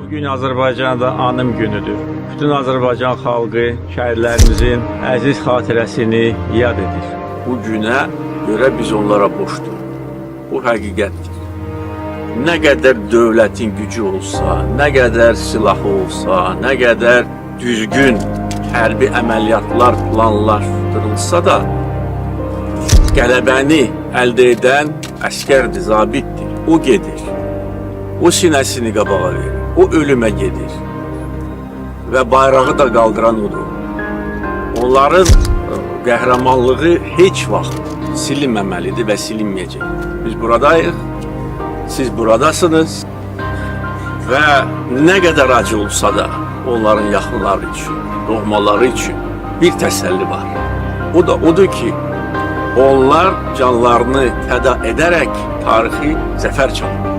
Bugün Azərbaycanda anım günüdür. Bütün Azərbaycan xalqı şəhidlərimizin əziz xatirəsini yad edir. Bu günə görə biz onlara borcluyuq. Bu həqiqətdir. Nə qədər dövlətin gücü olsa, nə qədər silahı olsa, nə qədər düzgün hərbi əməliyyatlar planlaşdırılsa da, qələbəni əldə edən əskərdir, zabitdir. O gedir. O sinəsini qabağa verir. O ölümə gedir. Və bayrağı da qaldıran odur. Onların qəhrəmanlığı heç vaxt silinməməlidir və silinməyəcək. Biz buradayıq, siz buradasınız və nə qədər acı olsa da onların yaxınları üçün, doğmaları üçün bir təsəlli var. O da odur ki, onlar canlarını fəda edərək tarixi zəfər çalır.